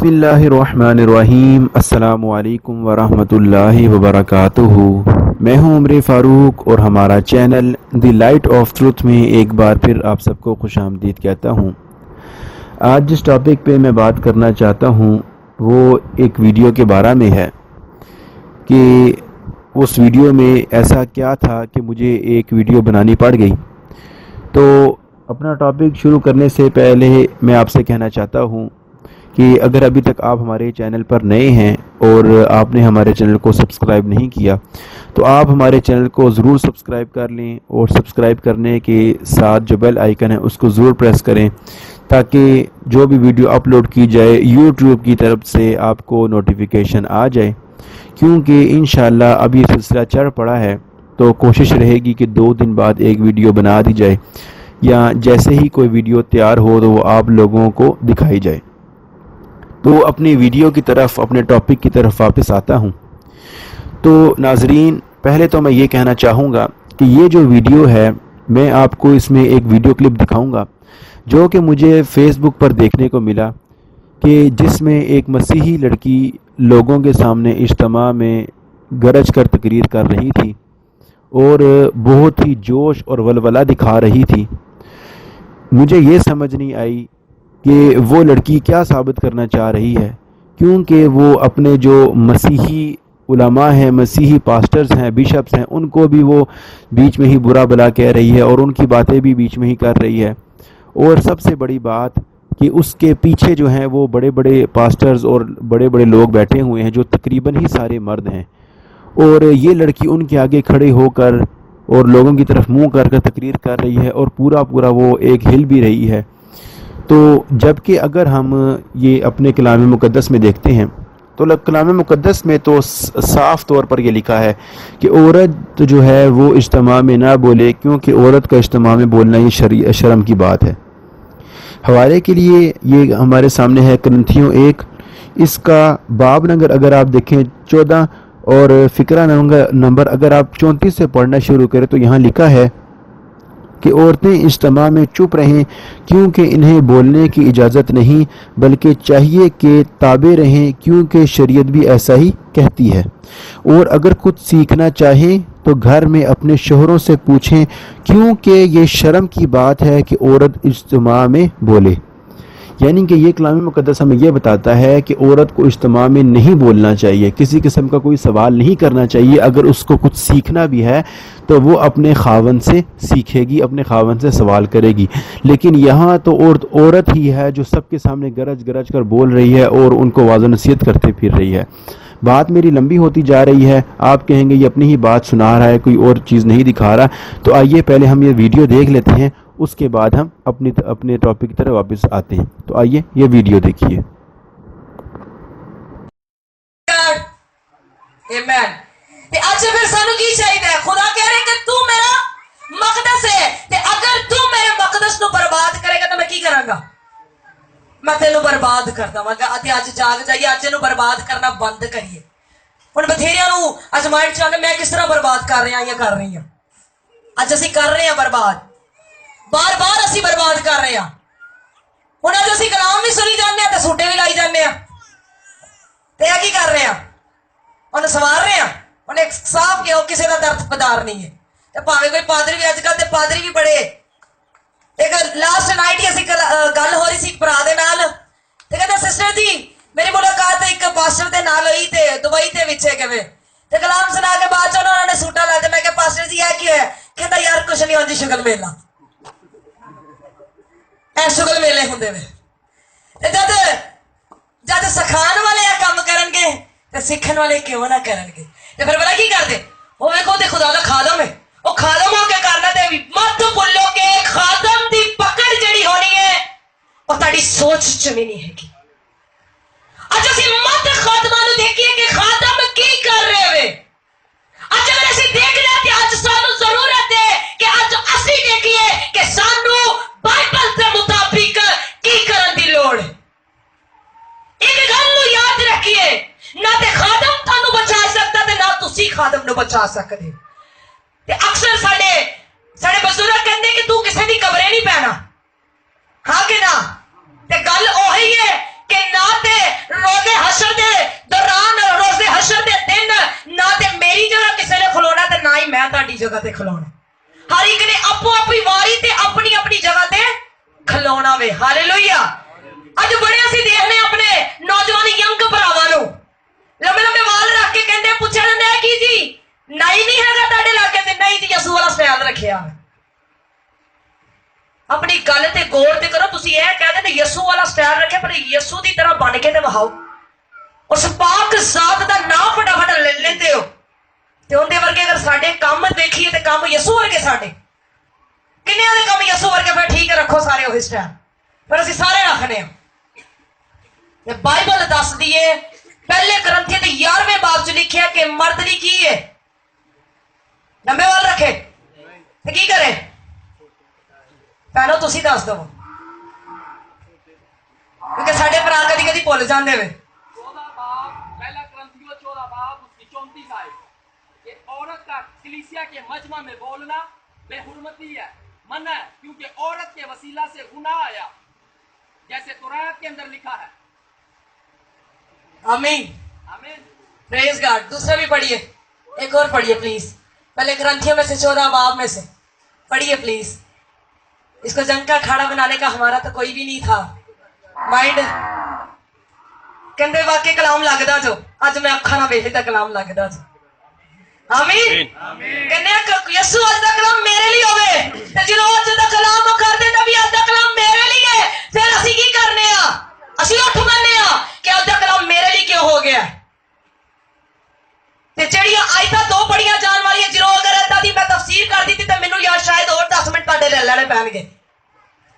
बिस्मिल्लाहिर्रहमानिर्रहीम। अस्सलामुअलैकुम वरहमतुल्लाहि वबरकातुहू। मैं हूं उमर फ़ारूक और हमारा channel the light of truth में एक बार फिर आप सबको खुशामदीद कहता हूं। आज जिस टॉपिक पे मैं बात करना चाहता हूं वो एक वीडियो के बारे में है कि उस वीडियो में ऐसा क्या था कि मुझे एक वीडियो बनानी पड़ गई। तो अपना टॉपिक शुरू करने से पहले मैं आपसे कहना चाहता हूं कि अगर अभी तक आप हमारे चैनल पर नए हैं और आपने हमारे चैनल को सब्सक्राइब नहीं किया तो आप हमारे चैनल को ज़रूर सब्सक्राइब कर लें और सब्सक्राइब करने के साथ जो बेल आइकन है उसको ज़रूर प्रेस करें ताकि जो भी वीडियो अपलोड की जाए यूट्यूब की तरफ से आपको नोटिफिकेशन आ जाए, क्योंकि इंशाल्लाह अभी ये सिलसिला चल पड़ा है तो कोशिश रहेगी कि 2 दिन बाद एक वीडियो बना दी जाए या जैसे ही कोई वीडियो तैयार हो तो वो आप लोगों को दिखाई जाए। तो अपनी वीडियो की तरफ, अपने टॉपिक की तरफ वापस आता हूँ। तो नाजरीन, पहले तो मैं ये कहना चाहूँगा कि ये जो वीडियो है मैं आपको इसमें एक वीडियो क्लिप दिखाऊँगा जो कि मुझे फ़ेसबुक पर देखने को मिला कि जिसमें एक मसीही लड़की लोगों के सामने इज्तिमा में गरज कर तकरीर कर रही थी और बहुत ही जोश और वलवला दिखा रही थी। मुझे ये समझ नहीं आई कि वो लड़की क्या साबित करना चाह रही है, क्योंकि वो अपने जो मसीही उलमा हैं, मसीही पास्टर्स हैं, बिशप्स हैं, उनको भी वो बीच में ही बुरा भला कह रही है और उनकी बातें भी बीच में ही कर रही है। और सबसे बड़ी बात कि उसके पीछे जो हैं वो बड़े बड़े पास्टर्स और बड़े बड़े लोग बैठे हुए हैं जो तकरीबन ही सारे मर्द हैं, और ये लड़की उनके आगे खड़े होकर और लोगों की तरफ मुँह कर तकरीर कर रही है और पूरा वो एक हिल भी रही है। तो जबकि अगर हम ये अपने कलाम मुक़द्दस में देखते हैं तो कलाम मुक़द्दस में तो साफ़ तौर पर ये लिखा है कि औरत जो है वो इज्तिमा में ना बोले, क्योंकि औरत का इज्तिमा में बोलना ये शर्म की बात है। हवाले के लिए ये हमारे सामने है करंथियों 1, इसका बाब नंबर अगर आप देखें 14 और फ़िक्रा नंबर अगर आप 34 से पढ़ना शुरू करें तो यहाँ लिखा है कि औरतें इज्तिमा में चुप रहें क्योंकि इन्हें बोलने की इजाज़त नहीं, बल्कि चाहिए कि ताबे रहें क्योंकि शरीयत भी ऐसा ही कहती है। और अगर कुछ सीखना चाहें तो घर में अपने शोहरों से पूछें, क्योंकि ये शर्म की बात है कि औरत इज्तिमा में बोले। यानी कि ये कलाम मुक़द्दस हमें ये बताता है कि औरत को इज्तिमा में नहीं बोलना चाहिए, किसी किस्म का कोई सवाल नहीं करना चाहिए। अगर उसको कुछ सीखना भी है तो वो अपने खावन से सीखेगी, अपने खावन से सवाल करेगी। लेकिन यहाँ तो औरत ही है जो सबके सामने गरज कर बोल रही है और उनको वाज़ नसीहत करते फिर रही है। बात मेरी लंबी होती जा रही है, आप कहेंगे ये अपनी ही बात सुना रहा है, कोई और चीज़ नहीं दिखा रहा। तो आइए पहले हम ये वीडियो देख लेते हैं, उसके बाद हम अपने टॉपिक की तरफ वापस आते हैं। तो आइए ये वीडियो देखिए। आमीन। ते आज फिर सानू की चाहिए? खुदा कह रहे कि तू मेरा मकदस है, ते अगर तू मेरे मकदस को बर्बाद करेगा तो मैं की करांगा? मैं तेनू बर्बाद कर दवांगा। आज जाग जाइए, आज इनू बर्बाद करना बंद करिए। हुण बथेरियां नू अजमाइश चाहते मैं किस तरह बर्बाद कर रहा या कर रही हूं। अज असीं कर रहे हैं बर्बाद, बार बार असीं बर्बाद कर रहे हैं। हुण अज असीं कलाम भी सुनी जाने ते सूटे भी लाई जाने ते की कर रहे हैं? उन्हें सवार रहे हैं। उन्हें साफ किया किसी का दर्द पदार नहीं है। भावे कोई पादरी भी अजकल ते पादरी भी बड़े। एक लास्ट नाइट ही असीं गल हो रही सी भरा दे नाल ते कहंदा सिस्टर जी मेरी मुलाकात एक पास्टर दे नाल हुई ते दुबई ते विचे किवें ते कलाम सुना के बाद च उन्होंने सूटा ला के मैं कहा पास्टर जी है की है? कहंदा यार कुछ नहीं होंदी शुगल मेला शुगल मेले होंदे वे जद सिखाण वाले आ काम करनगे ते सीखण वाले क्यों ना करनगे? ते फिर पता की करदे? वो वेखो ते खुदा दा खादम है, वो खादम होके करना ते मत भुल्लो कि खादम दी पकड़ जड़ी होनी है वो ताड़ी सोच च भी नहीं हैगी। अज असीं मत खादमां नूं देखिए कि खादम की कर रहे वे। अज अगर असीं देख लिया ते अज सानू जरूरत है कि अज असीं देखिए कि सानू बाइबल के मुताबिक की करन दी लोड़ है। एक गल नूं याद रखिए, ना ते खादम थानू बचा सकता ते ना तुसी खादम नूं बचा सकदे। ते अक्सर साडे बजुर्ग कहंदे कि तू किसी दी कबरे नहीं पैना। हाँ कि ना? ते गल ओही है कि ना ते जगह ते खलोना, हर एक ने आपो अपनी वारी ते अपनी अपनी जगह ते खलोना वे। हालेलुया। अज बड़े असीं देखने अपने नौजवान यंग भरावां नूं लंबे लंबे वाल रख के कहंदे पुछया जांदा है कि जी नाई नहीं हैगा तुहाडे इलाके ते? नहीं जी, यसू वाला स्टाइल रखिया। अपनी गल ते गौर ते करो। तुसीं यह कह देंगे यसू वाला स्टाइल रखे, पर यसू की तरह बन के ते वहाओ। उस पाक जात का नाम फटाफट ले लेंदे हो ते उनके वर्गे अगर साडे काम देखिए तो काम यसू वर्गे साडे किन्नियां दे काम यसू वर्गे। फिर ठीक है, रखो सारे वही स्टाइल, पर असीं सारे रखने हैं। बाइबल दस दी है पहले ग्रंथिया के 11वें बाब च लिखिया कि मर्द दी की है लंबे वाल रखे ते की करे? भैनों तुसी दस दो, क्योंकि साडे भरा कदी कदी भुल जांदे वे। 14 बाब, पहला ग्रंथियों 14 बाब उसकी 34 आयत, कि औरत का कलीसिया के मजमा में बोलना बेहुरमती है, मना है, क्योंकि औरत के वसीला से गुनाह आया, जैसे कुरान के अंदर लिखा है। आमीन, आमीन। Praise God. दूसरा भी पढ़िए, एक और पढ़िए प्लीज। पहले ग्रंथियों में से 14 बाब में से पढ़िए प्लीज। इसको जंग का अखाड़ा बनाने का हमारा तो कोई भी नहीं था माइंड। कहते वाकई कलाम लगता जो अज मैं अखा ना वेखदा कलाम लगता जो। आमीन। कहते यसू अज का कलाम मेरे लिए होवे ते जो अज का कलाम वो कर देता भी अज का कलाम मेरे लिए, फिर असीं की करने आ? असीं उठ बनने आ कि अज का कलाम मेरे लिए क्यों हो गया। ते ਜਿਹੜੀਆਂ ਆਇਤਾਂ ਦੋ ਪੜੀਆਂ ਜਾਣ ਵਾਲੀਆਂ ਜਦੋਂ अगर ਇਦਾਂ ਦੀ मैं तफसीर कर दी तो मैनू यार शायद और 10 मिनट ਤੁਹਾਡੇ ले लेने पैणगे।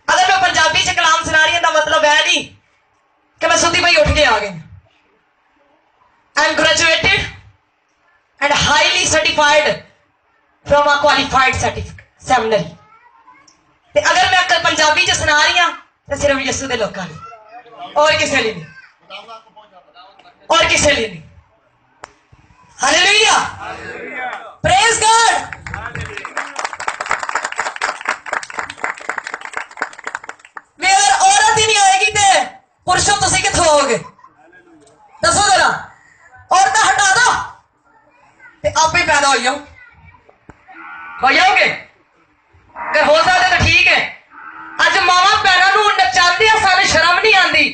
अगर मैं पंजाबी च कलाम सुना रही हूं तो मतलब है नहीं कि मैं सुधी भाई उठ के आ गई। I am graduated and highly certified from a qualified seminary. ते अगर मैं पंजाबी च सुना रही हूं तो सिर्फ यसू के लोगों लिए, और किसी लिए नहीं, और किसी लिए नहीं। Hallelujah, praise God. अगर औरत ही नहीं आएगी तो पुरुषों तुम कितों आओगे? दसो जरा। औरत हटा दो तो आप ही पैदा हो जाओगे। अगर हो सकता तो ठीक है। अज मावा भैनों नचाते सानू शर्म नहीं आती,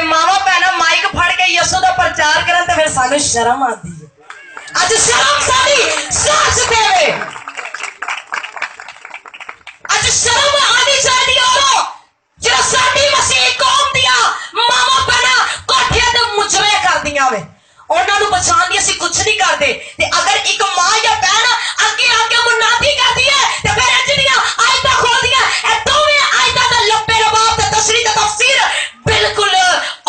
मावा भैन माइक फड़ के यसू का प्रचार करन तो फिर सानू शर्म आती है। अज शर्म साडी सांस देवे, अज शर्म आनी चाहिए। और जो साडी मसीह कौम दिया मावा भैन कोठिया ते मुजरे कर दिया वे, उन्होंने बचाने दी असीं कुछ नहीं करते। अगर एक मां या बहन अगे आके मुनादी करती है तो फिर ਜਿਹੜੀਆਂ आयतां खोलदियां ए दोवें आयतां दा लंबे रबाब ते तशरीह ते तफसीर बिल्कुल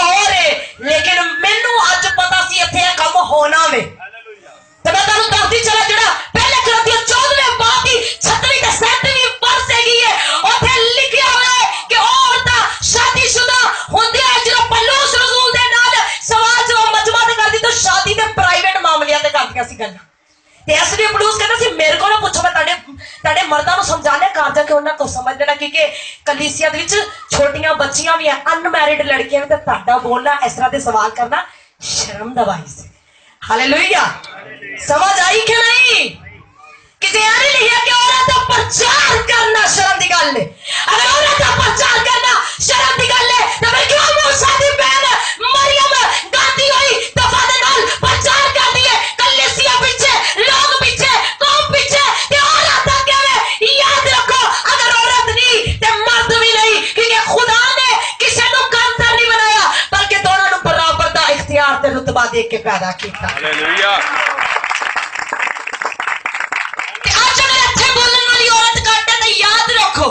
और है। लेकिन मैनू अज पता सी इत्थे ये काम होना वे, तो मैं तुहानू दसदी चला ਜਿਹੜਾ पहले ग्रंथियों 14वें बाब की 36वीं ते 37वीं वर्ष हैगी है, उत्थे लिखिया होया है कि औरतां शादीशुदा हुंदे जो पौलुस रसूल दे नाल सवाल जवाब मजमा ते करदी तो शादी ते प्राइवेट मामलिਆਂ ते करदियां सी गल्लां। ते इसलिए पौलुस कहंदा सी मेरे को ना पूछो, मैं तुहाडे मर्दां नूं समझाने घर जाके उन्हां को समझ देना, क्योंकि कलीसिया दे विच छोटियां बच्चियां भी हैं, अनमैरिड लड़कियां भी, ते तुहाडा बोलना इस तरह दे सवाल करना शर्म दा बाइस है। हालेलुया, समझ आई कि नहीं? किसी यानी लिखा कि औरत का प्रचार करना शर्म की गल है। अगर औरत का प्रचार करना शर्म की गल है तो फिर क्यों मूसा दी बहन मरियम गाती हुई दफा दे नाल प्रचार करती है? कलीसिया पीछे, लोग पीछे, कौम पीछे, ते औरत आगे में। याद रखो, अगर औरत नहीं तो मर्द भी नहीं, क्योंकि खुदा ने किसी को कमतर नहीं बनाया, बल्कि दोनों को बराबर का इख्तियार ते रुतबा दे के पैदा किया। हालेलुया। याद रखो,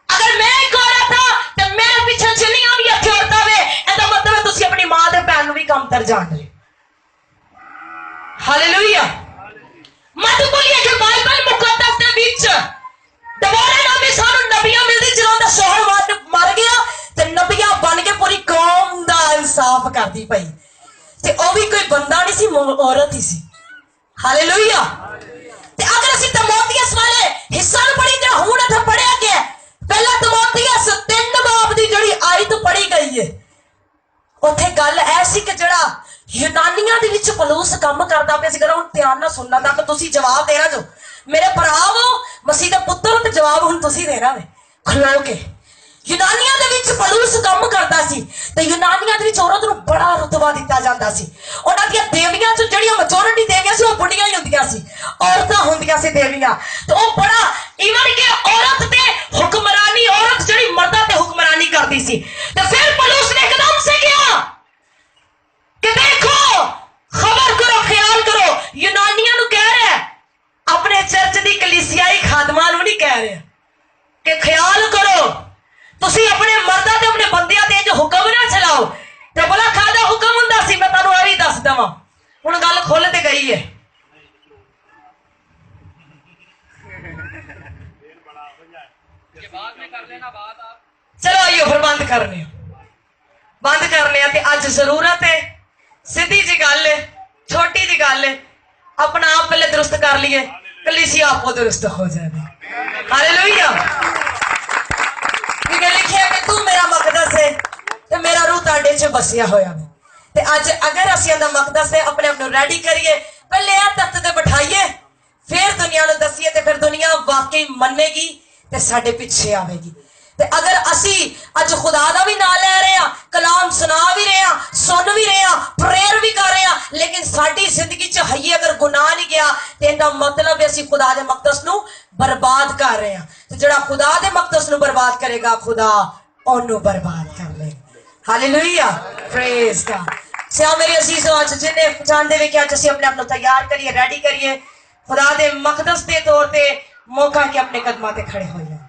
अगर मैं एक औरत था तो मेरे पीछे जिन्नियां भी इत्थे औरतां वे, इसदा मतलब है तुसीं अपनी मां ते भैन नूं भी कमतर जान रहे। हालेलुया। मत भुल्लिए कि बाइबल मुकद्दस दे विच दोबारा नामी सानू नबियां मिलदी, ਜਦੋਂ ਦਾ शोहर मर गया ते नबियां बन के पूरी कौम दा इंसाफ करदी पई, ते ओ भी कोई बंदा नहीं सी, औरत ही सी। हालेलुया। अगर असीं तिमोथियुस वाले हिस्सा नूं पढ़ी ते हुण इत्थे पढ़िया गया, पहला तिमोथियुस 3 बाब दी जिहड़ी आयत पढ़ी गई है, उत्थे गल ऐसी कि जिहड़ा यूनानियां दे विच पौलुस काम करदा पिया सी। हुण ध्यान नाल सुनना तक तुसीं जवाब देना जो मेरे भरावो मसीह दा पुत्तर ते जवाब हुण तुसीं देना वे खलो के। यूनानियां दे विच पौलुस काम करदा सी ते यूनानियां दे विच औरत नूं बड़ा रुतबा दित्ता जांदा सी। उन्हां दी देवियां च जड़ियां मैजॉरिटी देवियां सी ओह बुढ़ियां ही हुंदियां सी, औरतां हुंदियां सी देवियां। तो ओह बड़ा इवन के औरत ते हुक्मरानी, औरत जड़ी मर्दां ते हुक्मरानी करदी सी। ते फिर पौलुस ने एकदम से कहा कि देखो, खबर करो, ख्याल करो, यूनानियां नूं कह रहा है, अपने चर्च दी कलीसियाई खादमां नूं नहीं कह रहा कि ख्याल करो तुसी अपने मर्दां ते अपने बंदियां ते जो हुक्म ना चलाओ। ते बोला खादा हुक्म हुंदा सी, मैं तुहानूं ये भी दस दवां, हुण गल खुल ते गई है। बाद में कर लेना बात आप। चलो आइयो फिर बंद करने ते अज जरूरत है, सीधी जी गल है, छोटी जी गल है, अपना आप पहले दुरुस्त कर लिए, कलीसिया आपको दुरुस्त हो जाएगी। हालेलुया। क्योंकि लिखिया कि तू मेरा मकदस है ते मेरा रूह ताड़े च बसिया होया है। ते अज अगर असीं दा मकदस है अपने आप नूं रेडी करिए, पहले आ तख्त ते बिठाइए, फिर दुनिया नूं दसीए, ते फिर दुनिया वाकई मन्नेगी ते साडे पीछे आवेगी। ते अगर असी अज खुदा दा भी नाम ले रहे हैं, कलाम सुना भी रहे हैं, सुन भी रहे हैं, प्रेयर भी कर रहे हैं, लेकिन साडी जिंदगी च हइये अगर गुनाह नहीं गया ते इहदा मतलब है असी खुदा दे मकदस नूं बर्बाद कर रहे हैं। ते जिहड़ा खुदा दे मकदस नूं बर्बाद करेगा, खुदा ओनू बर्बाद कर लेगा। Hallelujah, praise God. सिया मेरे अजीजों, अज जिन्ने जानदे वे कि अज असी अपने आप नूं तैयार करिए, रेडी करिए, खुदा दे मकदस दे तौर ते मौका के अपने कदमां ते खड़े हो जाए।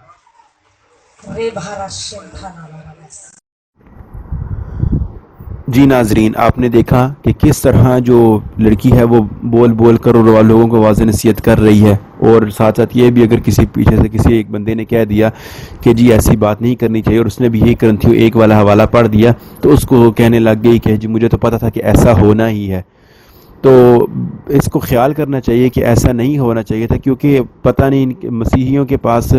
जी नाजरीन, आपने देखा कि किस तरह जो लड़की है वो बोल बोल कर और लोगों को वाज़ नसीहत कर रही है, और साथ साथ ये भी अगर किसी पीछे से किसी एक बंदे ने कह दिया कि जी ऐसी बात नहीं करनी चाहिए और उसने भी यही ग्रंथियों एक वाला हवाला पढ़ दिया, तो उसको कहने लग गई कि जी मुझे तो पता था कि ऐसा होना ही है। तो इसको ख्याल करना चाहिए कि ऐसा नहीं होना चाहिए था, क्योंकि पता नहीं मसीहियों के पास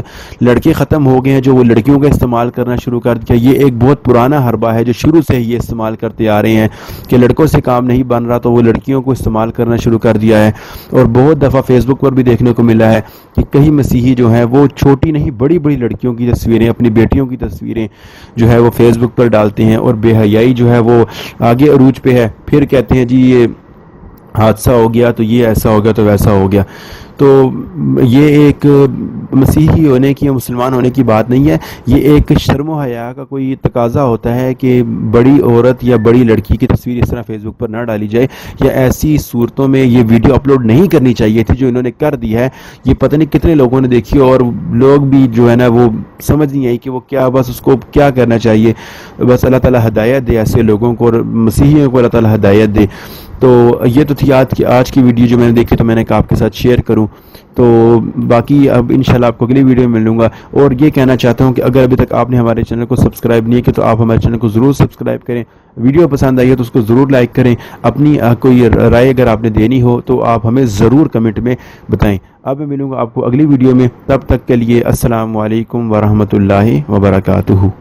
लड़के ख़त्म हो गए हैं जो वो लड़कियों का इस्तेमाल करना शुरू कर दिया। ये एक बहुत पुराना हरबा है जो शुरू से ही ये इस्तेमाल करते आ रहे हैं कि लड़कों से काम नहीं बन रहा तो वो लड़कियों को इस्तेमाल करना शुरू कर दिया है। और बहुत दफ़ा फेसबुक पर भी देखने को मिला है कि कई मसीही जो हैं वो छोटी नहीं बड़ी बड़ी लड़कियों की तस्वीरें, अपनी बेटियों की तस्वीरें जो है वो फेसबुक पर डालते हैं, और बेहयाई जो है वो आगे अरूज पे है। फिर कहते हैं जी ये हादसा हो गया तो ये ऐसा हो गया तो वैसा हो गया। तो ये एक मसीही होने की या मुसलमान होने की बात नहीं है, ये एक शर्म व हया का कोई तकाजा होता है कि बड़ी औरत या बड़ी लड़की की तस्वीर इस तरह फेसबुक पर ना डाली जाए, या ऐसी सूरतों में ये वीडियो अपलोड नहीं करनी चाहिए थी जो इन्होंने कर दी है। ये पता नहीं कितने लोगों ने देखी और लोग भी जो है ना वो समझ नहीं आई कि वो क्या, बस उसको क्या करना चाहिए। बस अल्लाह ताला हिदायत दे ऐसे लोगों को, और मसीहियों को अल्लाह ताला हिदायत दे। तो ये तो थी आज की वीडियो जो मैंने देखी, तो मैंने कहा आपके साथ शेयर करूं। तो बाकी अब इंशाल्लाह आपको अगली वीडियो में मिलूंगा। और ये कहना चाहता हूं कि अगर अभी तक आपने हमारे चैनल को सब्सक्राइब नहीं किया तो आप हमारे चैनल को ज़रूर सब्सक्राइब करें। वीडियो पसंद आई है तो उसको ज़रूर लाइक करें। अपनी कोई राय अगर आपने देनी हो तो आप हमें ज़रूर कमेंट में बताएं। अब मैं मिलूंगा आपको अगली वीडियो में, तब तक के लिए अस्सलामु अलैकुम वरहमतुल्लाहि वबरकातुहू।